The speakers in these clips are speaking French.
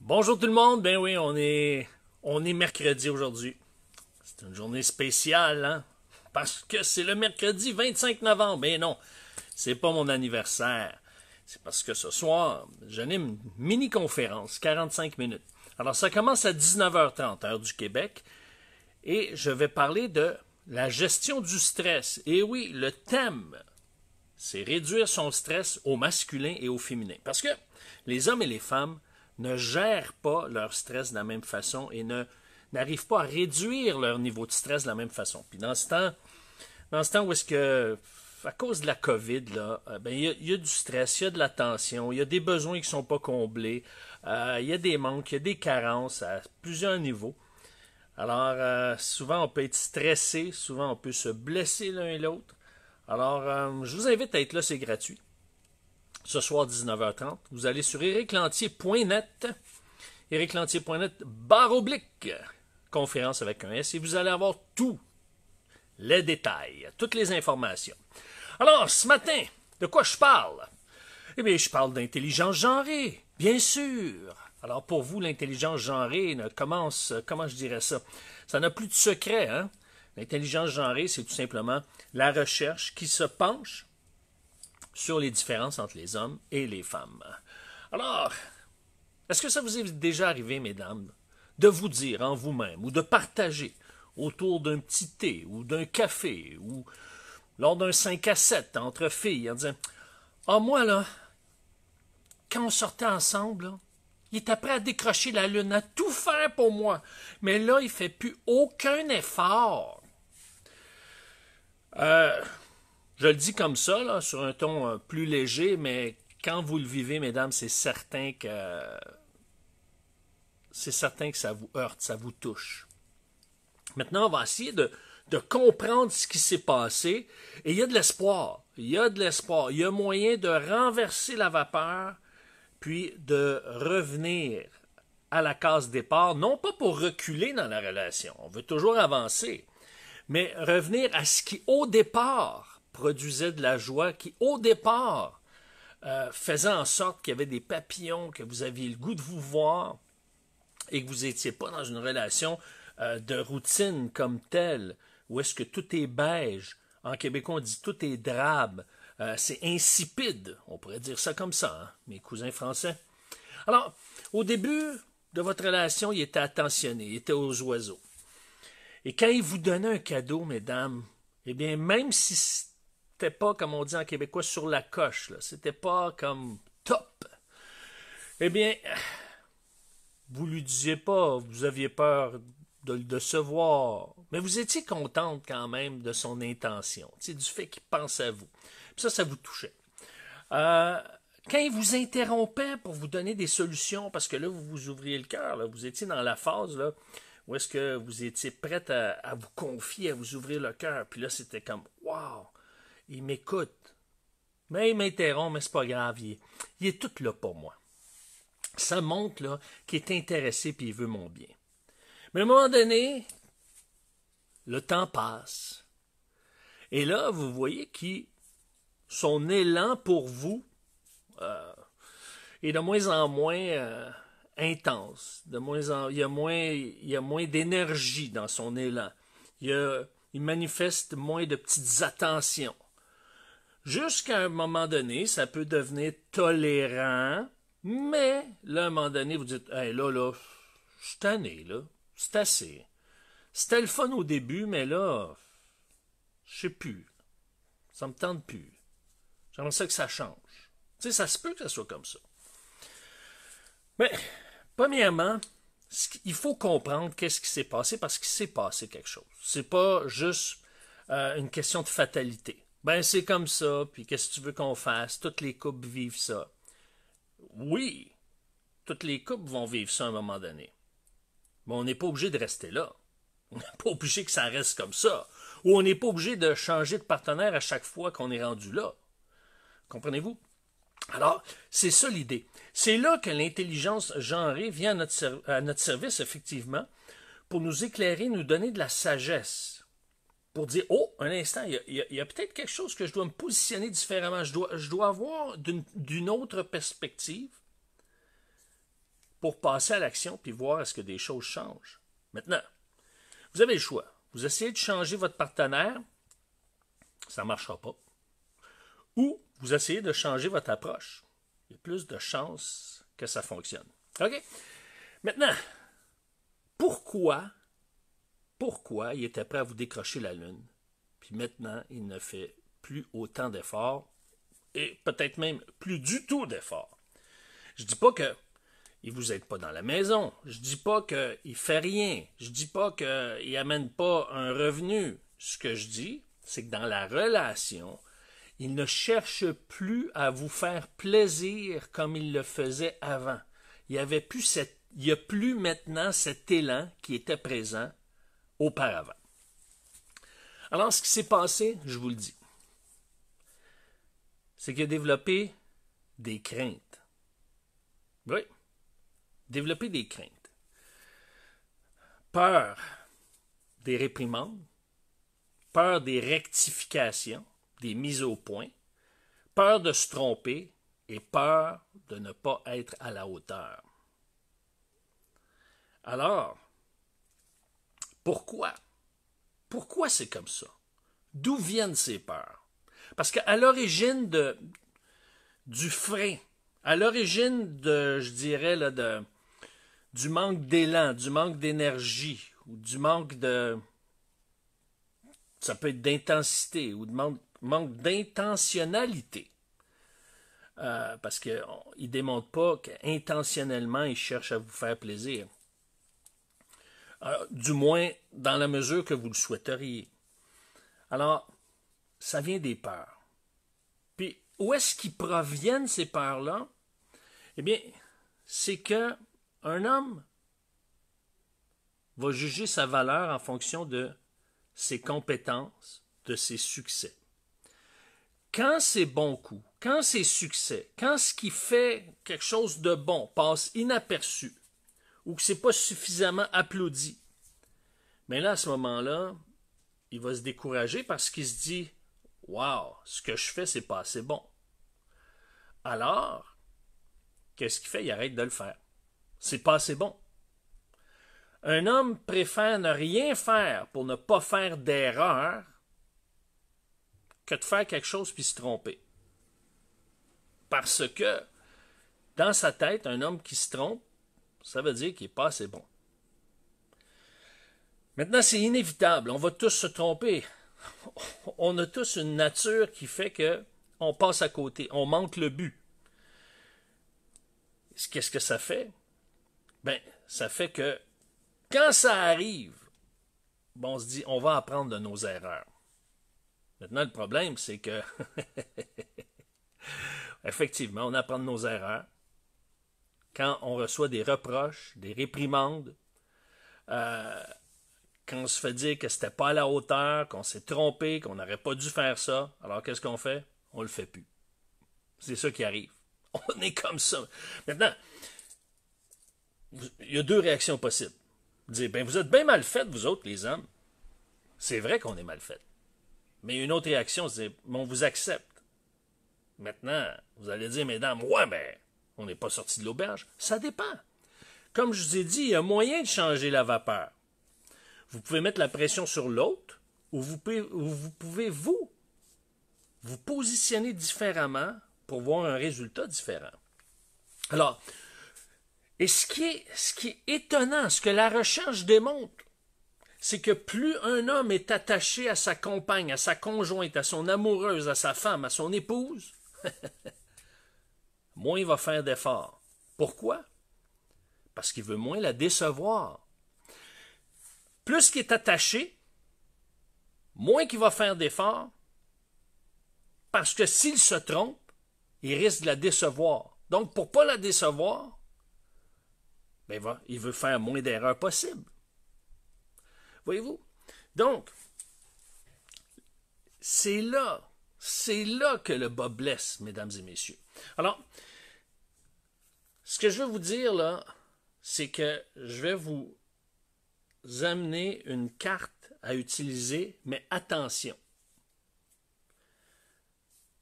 Bonjour tout le monde, ben oui, on est mercredi aujourd'hui. C'est une journée spéciale, hein? Parce que c'est le mercredi 25 novembre. Ben non, c'est pas mon anniversaire. C'est parce que ce soir, j'anime une mini-conférence, 45 minutes. Alors ça commence à 19h30, heure du Québec, et je vais parler de la gestion du stress. Et oui, le thème, c'est réduire son stress au masculin et au féminin. Parce que les hommes et les femmes ne gèrent pas leur stress de la même façon et n'arrivent pas à réduire leur niveau de stress de la même façon. Puis dans ce temps où est-ce que, à cause de la COVID, là, ben, il y a du stress, il y a de la tension, il y a des besoins qui ne sont pas comblés, il y a des manques, il y a des carences à plusieurs niveaux. Alors, souvent on peut être stressé, souvent on peut se blesser l'un et l'autre. Alors, je vous invite à être là, c'est gratuit. Ce soir, 19h30, vous allez sur ericlantier.net, ericlantier.net, conférence avec un S, et vous allez avoir tous les détails, toutes les informations. Alors, ce matin, de quoi je parle? Eh bien, je parle d'intelligence genrée, bien sûr. Alors, pour vous, l'intelligence genrée comment je dirais ça? Ça n'a plus de secret, hein? L'intelligence genrée, c'est tout simplement la recherche qui se penche sur les différences entre les hommes et les femmes. Alors, est-ce que ça vous est déjà arrivé, mesdames, de vous dire en vous-même ou de partager autour d'un petit thé ou d'un café ou lors d'un 5 à 7 entre filles en disant « Ah, moi, là, quand on sortait ensemble, là, il était prêt à décrocher la lune, à tout faire pour moi, mais là, il ne fait plus aucun effort. » Je le dis comme ça, là, sur un ton plus léger, mais quand vous le vivez, mesdames, c'est certain que ça vous heurte, ça vous touche. Maintenant, on va essayer de comprendre ce qui s'est passé, et il y a de l'espoir. Il y a de l'espoir. Il y a moyen de renverser la vapeur, puis de revenir à la case départ, non pas pour reculer dans la relation, on veut toujours avancer, mais revenir à ce qui, au départ, produisait de la joie, qui, au départ, faisait en sorte qu'il y avait des papillons, que vous aviez le goût de vous voir et que vous n'étiez pas dans une relation de routine comme telle, où est-ce que tout est beige. En québécois, on dit tout est drabe. C'est insipide, on pourrait dire ça comme ça, hein, mes cousins français. Alors, au début de votre relation, il était attentionné, il était aux oiseaux. Et quand il vous donnait un cadeau, mesdames, eh bien, même si c'était pas, comme on dit en québécois, sur la coche, là, c'était pas comme top, eh bien, vous lui disiez pas, vous aviez peur de le décevoir, mais vous étiez contente quand même de son intention, du fait qu'il pense à vous. Puis ça vous touchait. Quand il vous interrompait pour vous donner des solutions, parce que là, vous vous ouvriez le cœur, là, vous étiez dans la phase là, où est-ce que vous étiez prête à vous confier, à vous ouvrir le cœur, puis là, c'était comme « Wow! Il m'écoute! » Mais il m'interrompt, mais c'est pas grave, il est tout là pour moi. Ça montre là qu'il est intéressé puis il veut mon bien. Mais à un moment donné, le temps passe. Et là, vous voyez que son élan pour vous est de moins en moins intense. Il y a moins d'énergie dans son élan. Il manifeste moins de petites attentions. Jusqu'à un moment donné, ça peut devenir tolérant, mais là, à un moment donné, vous dites « Hey, là, je suis tanné, là. C'est assez. C'était le fun au début, mais là, je sais plus. Ça me tente plus. J'aimerais ça que ça change. » Tu sais, ça se peut que ça soit comme ça. Mais, premièrement, il faut comprendre qu'est-ce qui s'est passé parce qu'il s'est passé quelque chose. C'est pas juste une question de fatalité. Ben, c'est comme ça, puis qu'est-ce que tu veux qu'on fasse? Toutes les couples vivent ça. Oui, toutes les couples vont vivre ça à un moment donné. Mais on n'est pas obligé de rester là. On n'est pas obligé que ça reste comme ça. Ou on n'est pas obligé de changer de partenaire à chaque fois qu'on est rendu là. Comprenez-vous? Alors, c'est ça l'idée. C'est là que l'intelligence genrée vient à notre service, effectivement, pour nous éclairer, nous donner de la sagesse. Pour dire, oh, un instant, il y a peut-être quelque chose que je dois me positionner différemment. Je dois avoir d'une autre perspective pour passer à l'action puis voir est-ce que des choses changent. Maintenant, vous avez le choix. Vous essayez de changer votre partenaire, ça ne marchera pas. Ou vous essayez de changer votre approche. Il y a plus de chances que ça fonctionne. OK? Maintenant, pourquoi il était prêt à vous décrocher la lune, puis maintenant, il ne fait plus autant d'efforts, et peut-être même plus du tout d'efforts. Je dis pas que il vous aide pas dans la maison. Je dis pas qu'il fait rien. Je dis pas qu'il amène pas un revenu. Ce que je dis, c'est que dans la relation, il ne cherche plus à vous faire plaisir comme il le faisait avant. Il n'y a plus maintenant cet élan qui était présent auparavant. Alors, ce qui s'est passé, je vous le dis, c'est qu'il a développé des craintes. Oui, développer des craintes. Peur des réprimandes, peur des rectifications, des mises au point, peur de se tromper et peur de ne pas être à la hauteur. Alors, pourquoi? Pourquoi c'est comme ça? D'où viennent ces peurs? Parce qu'à l'origine du frein, à l'origine je dirais, du manque d'élan, du manque d'énergie, ou du manque ça peut être d'intensité, ou de manque d'intentionnalité. Parce qu'il ne démontre pas qu'intentionnellement, il cherche à vous faire plaisir. Du moins, dans la mesure que vous le souhaiteriez. Alors, ça vient des peurs. Puis, où est-ce qu'ils proviennent, ces peurs-là? Eh bien, c'est que un homme va juger sa valeur en fonction de ses compétences, de ses succès. Quand ses bons coups, quand ses succès, quand ce qui fait quelque chose de bon passe inaperçu, ou que ce n'est pas suffisamment applaudi, mais là, à ce moment-là, il va se décourager parce qu'il se dit « Wow, ce que je fais, c'est pas assez bon. » Alors, qu'est-ce qu'il fait? Il arrête de le faire. C'est pas assez bon. Un homme préfère ne rien faire pour ne pas faire d'erreur que de faire quelque chose puis se tromper. Parce que, dans sa tête, un homme qui se trompe, ça veut dire qu'il n'est pas assez bon. Maintenant, c'est inévitable. On va tous se tromper. On a tous une nature qui fait qu'on passe à côté. On manque le but. Qu'est-ce que ça fait? Ben, ça fait que quand ça arrive, bon, on se dit, on va apprendre de nos erreurs. Maintenant, le problème, c'est que effectivement, on apprend de nos erreurs. Quand on reçoit des reproches, des réprimandes, quand on se fait dire que c'était pas à la hauteur, qu'on s'est trompé, qu'on n'aurait pas dû faire ça, alors qu'est-ce qu'on fait? On le fait plus. C'est ça qui arrive. On est comme ça. Maintenant, il y a deux réactions possibles. Dire, ben vous êtes bien mal fait, vous autres, les hommes. C'est vrai qu'on est mal fait. Mais une autre réaction, c'est, on vous accepte. Maintenant, vous allez dire, mesdames, ouais, ben, on n'est pas sorti de l'auberge. Ça dépend. Comme je vous ai dit, il y a moyen de changer la vapeur. Vous pouvez mettre la pression sur l'autre, ou vous pouvez vous positionner différemment pour voir un résultat différent. Alors, et ce qui est étonnant, ce que la recherche démontre, c'est que plus un homme est attaché à sa compagne, à sa conjointe, à son amoureuse, à sa femme, à son épouse, moins il va faire d'efforts. Pourquoi? Parce qu'il veut moins la décevoir. Plus qu'il est attaché, moins qu'il va faire d'efforts, parce que s'il se trompe, il risque de la décevoir. Donc, pour ne pas la décevoir, ben, il veut faire moins d'erreurs possibles. Voyez-vous? Donc, c'est là que le bas blesse, mesdames et messieurs. Alors, ce que je veux vous dire là, c'est que je vais vous amener une carte à utiliser, mais attention.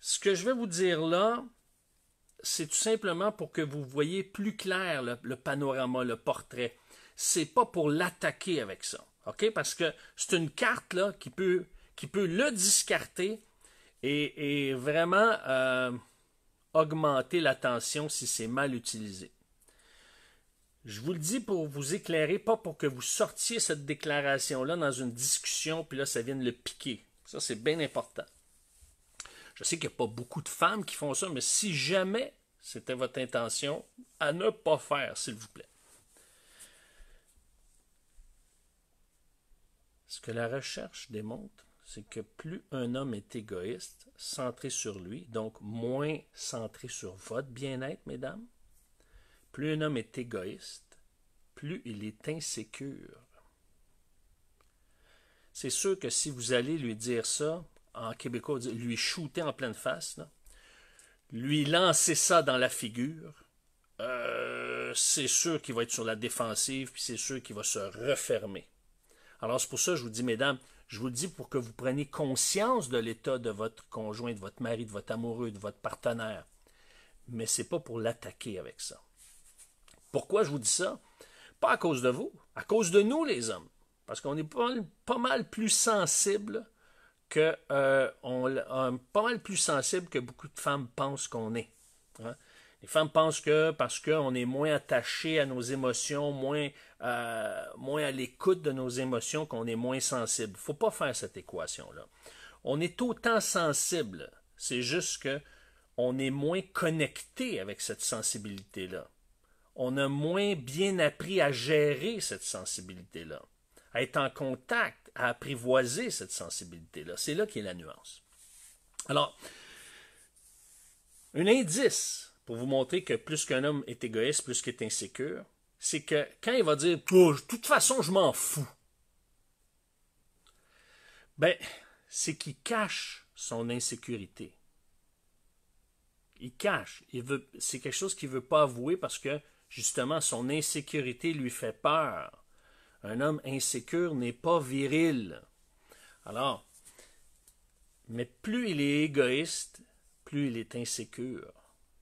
Ce que je vais vous dire là, c'est tout simplement pour que vous voyez plus clair le panorama, le portrait. C'est pas pour l'attaquer avec ça. OK? Parce que c'est une carte là, qui peut le discarter et vraiment augmenter la tension si c'est mal utilisé. Je vous le dis pour vous éclairer, pas pour que vous sortiez cette déclaration-là dans une discussion, puis là, ça vienne le piquer. Ça, c'est bien important. Je sais qu'il n'y a pas beaucoup de femmes qui font ça, mais si jamais c'était votre intention, à ne pas faire, s'il vous plaît. Ce que la recherche démontre, c'est que plus un homme est égoïste, centré sur lui, donc moins centré sur votre bien-être, mesdames, plus un homme est égoïste, plus il est insécure. C'est sûr que si vous allez lui dire ça, en québécois, lui shooter en pleine face, là, lui lancer ça dans la figure, c'est sûr qu'il va être sur la défensive, puis c'est sûr qu'il va se refermer. Alors c'est pour ça que je vous dis, mesdames, je vous le dis pour que vous preniez conscience de l'état de votre conjoint, de votre mari, de votre amoureux, de votre partenaire. Mais c'est pas pour l'attaquer avec ça. Pourquoi je vous dis ça? Pas à cause de vous, à cause de nous les hommes. Parce qu'on est pas mal plus sensibles que pas mal plus sensible que beaucoup de femmes pensent qu'on est. Hein? Les femmes pensent que parce qu'on est moins attaché à nos émotions, moins à l'écoute de nos émotions, qu'on est moins sensible. Il ne faut pas faire cette équation-là. On est autant sensible, c'est juste qu'on est moins connecté avec cette sensibilité-là. On a moins bien appris à gérer cette sensibilité-là, à être en contact, à apprivoiser cette sensibilité-là. C'est là qu'est la nuance. Alors, un indice pour vous montrer que plus qu'un homme est égoïste, plus qu'il est insécure, c'est que quand il va dire « Oh, de toute façon, je m'en fous », ben, c'est qu'il cache son insécurité. Il cache. C'est quelque chose qu'il ne veut pas avouer parce que, justement, son insécurité lui fait peur. Un homme insécure n'est pas viril. Alors, mais plus il est égoïste, plus il est insécure.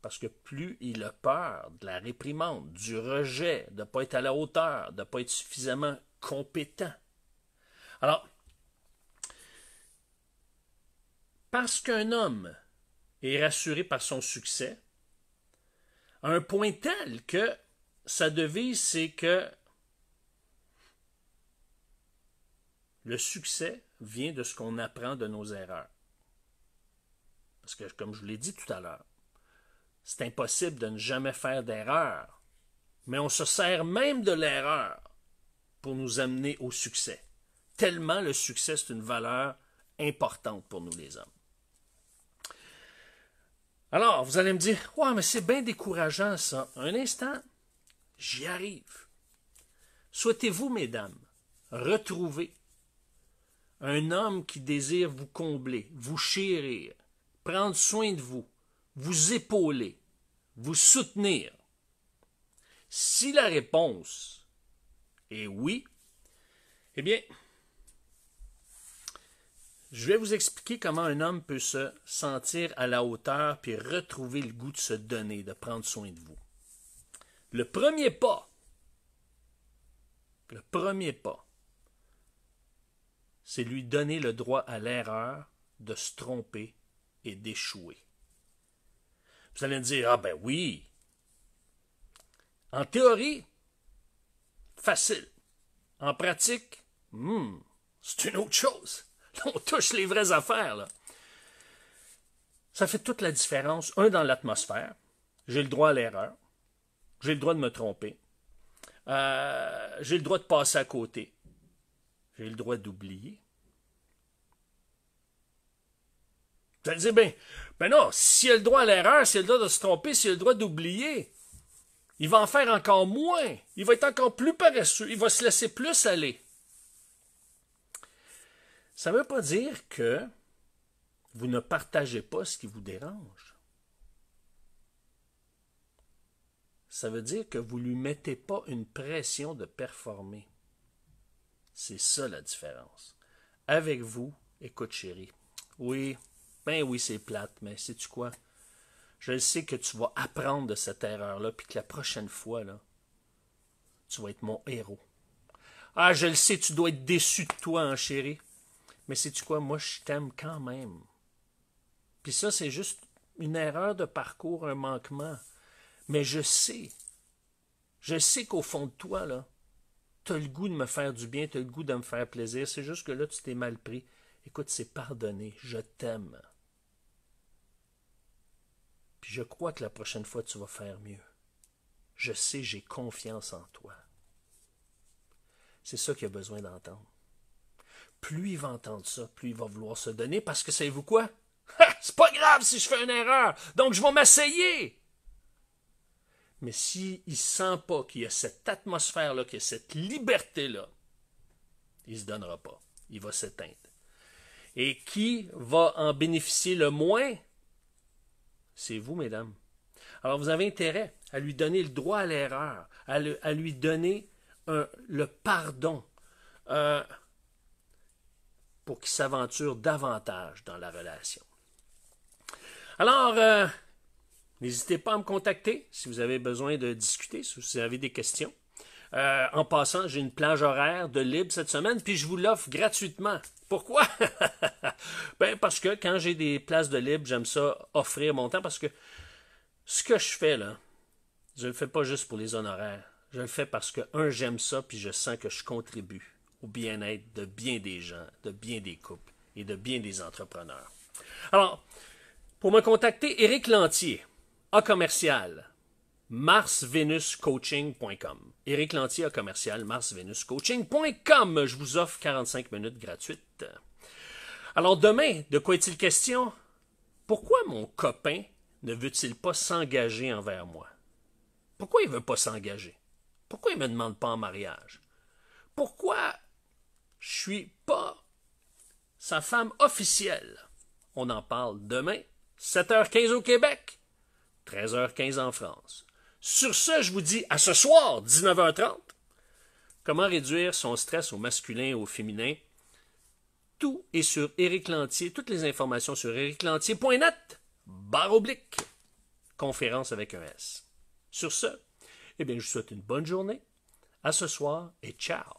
Parce que plus il a peur de la réprimande, du rejet, de ne pas être à la hauteur, de ne pas être suffisamment compétent. Alors, parce qu'un homme est rassuré par son succès, à un point tel que sa devise, c'est que le succès vient de ce qu'on apprend de nos erreurs. Parce que, comme je vous l'ai dit tout à l'heure, c'est impossible de ne jamais faire d'erreur. Mais on se sert même de l'erreur pour nous amener au succès. Tellement le succès, c'est une valeur importante pour nous les hommes. Alors, vous allez me dire, « Ouais, mais c'est bien décourageant ça. » Un instant, j'y arrive. Souhaitez-vous, mesdames, retrouver un homme qui désire vous combler, vous chérir, prendre soin de vous épauler, vous soutenir? Si la réponse est oui, eh bien, je vais vous expliquer comment un homme peut se sentir à la hauteur puis retrouver le goût de se donner, de prendre soin de vous. Le premier pas, c'est lui donner le droit à l'erreur de se tromper et d'échouer. Vous allez me dire, ah ben oui, en théorie, facile. En pratique, c'est une autre chose. Là, on touche les vraies affaires, là. Ça fait toute la différence. Un, dans l'atmosphère. J'ai le droit à l'erreur. J'ai le droit de me tromper. J'ai le droit de passer à côté. J'ai le droit d'oublier. Vous allez dire, ben non, s'il a le droit à l'erreur, s'il a le droit de se tromper, s'il a le droit d'oublier, il va en faire encore moins. Il va être encore plus paresseux. Il va se laisser plus aller. Ça ne veut pas dire que vous ne partagez pas ce qui vous dérange. Ça veut dire que vous ne lui mettez pas une pression de performer. C'est ça la différence. Avec vous, écoute chérie, oui, ben oui c'est plate, mais sais-tu quoi? Je le sais que tu vas apprendre de cette erreur-là, puis que la prochaine fois, là, tu vas être mon héros. Ah, je le sais, tu dois être déçu de toi, hein, chérie. Mais sais-tu quoi? Moi, je t'aime quand même. Puis ça, c'est juste une erreur de parcours, un manquement. Mais je sais qu'au fond de toi, là, tu as le goût de me faire du bien, tu as le goût de me faire plaisir. C'est juste que là, tu t'es mal pris. Écoute, c'est pardonné. Je t'aime. Puis je crois que la prochaine fois, tu vas faire mieux. Je sais, j'ai confiance en toi. C'est ça qu'il a besoin d'entendre. Plus il va entendre ça, plus il va vouloir se donner, parce que savez-vous quoi? C'est pas grave si je fais une erreur, donc je vais m'essayer. Mais s'il ne sent pas qu'il y a cette atmosphère-là, qu'il y a cette liberté-là, il ne se donnera pas. Il va s'éteindre. Et qui va en bénéficier le moins? C'est vous, mesdames. Alors, vous avez intérêt à lui donner le droit à l'erreur, à lui donner le pardon pour qu'il s'aventure davantage dans la relation. Alors, n'hésitez pas à me contacter si vous avez besoin de discuter, si vous avez des questions. En passant, j'ai une plage horaire de libre cette semaine, puis je vous l'offre gratuitement. Pourquoi? Parce que quand j'ai des places de libre, j'aime ça offrir mon temps, parce que ce que je fais là, je ne le fais pas juste pour les honoraires. Je le fais parce que, j'aime ça, puis je sens que je contribue au bien-être de bien des gens, de bien des couples et de bien des entrepreneurs. Alors, pour me contacter, Éric Lantier, A commercial, marsvenuscoaching.com. Éric Lantier, A commercial, marsvenuscoaching.com. Je vous offre 45 minutes gratuites. Alors demain, de quoi est-il question? Pourquoi mon copain ne veut-il pas s'engager envers moi? Pourquoi il ne veut pas s'engager? Pourquoi il ne me demande pas en mariage? Pourquoi je ne suis pas sa femme officielle? On en parle demain, 7h15 au Québec, 13h15 en France. Sur ce, je vous dis à ce soir, 19h30. Comment réduire son stress au masculin et au féminin? Tout est sur Éric Lantier. Toutes les informations sur ériclantier.net/. Conférence avec un S. Sur ce, je vous souhaite une bonne journée. À ce soir et ciao!